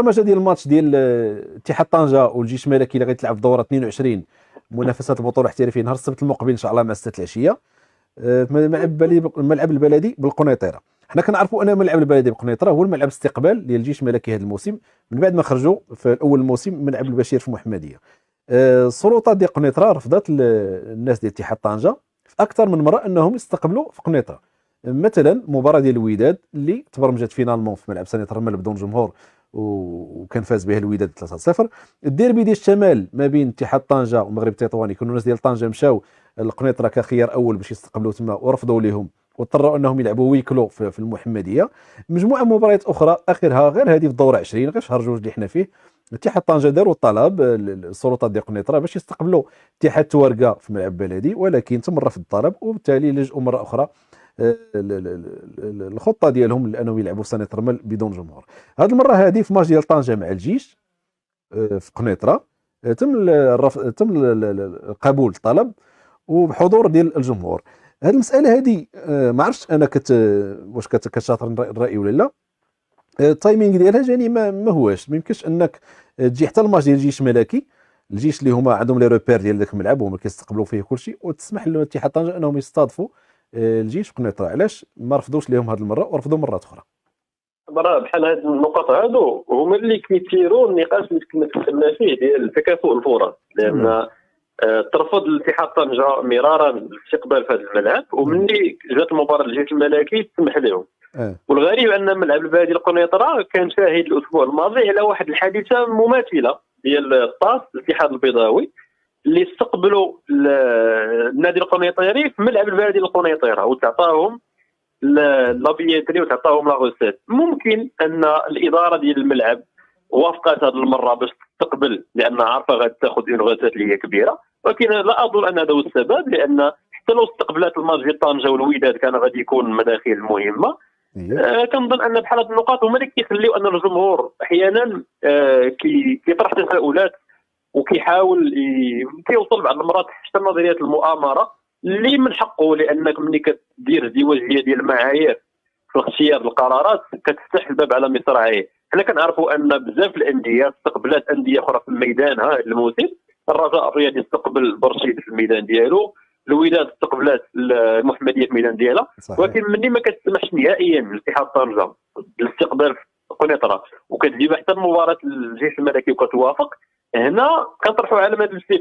البرمجه ديال الماتش ديال اتحاد طنجه والجيش الملكي اللي غيتلعب في دوره 22 منافسه البطوله الاحترافيه نهار السبت المقبل ان شاء الله مع 6 العشيه في الملعب البلدي بالقنيطره. حنا كنعرفوا ان الملعب البلدي بالقنيطره هو الملعب استقبال ديال الجيش الملكي هذا الموسم من بعد ما خرجوا في اول الموسم من ملعب البشير في المحمديه. السلطات ديال قنيطره رفضت الناس ديال اتحاد طنجه في اكثر من مره انهم يستقبلوا في قنيطره. مثلا مباراه ديال الوداد اللي تبرمجت فينالمون في ملعب ساني ترمل بدون جمهور وكان فاز بها الوداد 3-0. الديربي ديال الشمال ما بين اتحاد طنجه والمغرب التطواني كانوا الناس ديال طنجه مشاو القنيطره كخيار اول باش يستقبلوا تما ورفضوا لهم واضطروا انهم يلعبوا ويكلو في المحمديه. مجموعه مباريات اخرى اخرها غير هذه في الدوره 20 غير شهر جوج اللي حنا فيه اتحاد طنجه داروا الطلب السلطات ديال قنيطره باش يستقبلوا اتحاد توارقه في ملعب بلدي ولكن تم رفض الطلب وبالتالي لجؤوا مره اخرى الخطه ديالهم لانهم يلعبوا في ساني ترمل بدون جمهور. هذه المره هذه في ماتش ديال طنجه مع الجيش في قنيطره تم قبول الطلب وبحضور ديال الجمهور. هذه المساله هذه ما عرفتش انا واش كتشاطر الراي ولا لا. التايمينغ ديالها جاني ما هواش ما يمكنش انك تجي حتى الماتش ديال الجيش الملكي الجيش اللي هما عندهم لي روبير ديال ذاك الملعب وهما كيستقبلوا فيه كل شيء وتسمح لاتحاد طنجه انهم يستضيفوا الجيش في قنيطره. علاش ما رفضوش لهم هذه المره ورفضوا مرات اخرى؟ بحال هاد النقط هادو هما اللي كيثيروا النقاش اللي كنا تكلمنا فيه ديال تكافؤ الفرص لان ترفض الاتحاد طنجه مرارا الاستقبال في هذا الملعب ومني جات المباراه الجيش الملكي تسمح لهم. والغريب ان الملعب البلدي القنيطره كان شاهد الاسبوع الماضي على واحد الحادثه مماثله ديال الطاس الاتحاد البيضاوي اللي استقبلوا النادي القنيطري في ملعب البلدي القنيطره وتعطاهم لابيتري وتعطاهم لا غوسيت. ممكن ان الاداره ديال الملعب وافقت هذه المره باش تستقبل لان عارفه غتاخذ اون غوسيت اللي هي كبيره ولكن لا اظن ان هذا هو السبب لان حتى لو استقبلت الماتش ديال طنجه والوداد كان غادي يكون مداخيل مهمه. كنظن ان بحال هذه النقاط هما اللي كيخليو ان الجمهور احيانا كيطرح تساؤلات وكيحاول كيوصل بعض المرات حتى نظريات المؤامره اللي من حقه لانك ملي كدير ازدواجيه ديال المعايير في اختيار القرارات كتفتح الباب على مصراعيه. حنا كنعرفوا ان بزاف الانديه استقبلت انديه اخرى في ميدانها هذا الموسم. الرجاء الرياضي استقبل برشيد في الميدان ديالو الوداد استقبلت المحمديه في الميدان ديالها ولكن ملي ما كتسمحش نهائيا لاتحاد طنجه بالاستقبال في قنيطره وكتجيب حتى مباراه الجيش الملكي وكتوافق هنا كنطرحوا علامات الاستفهام.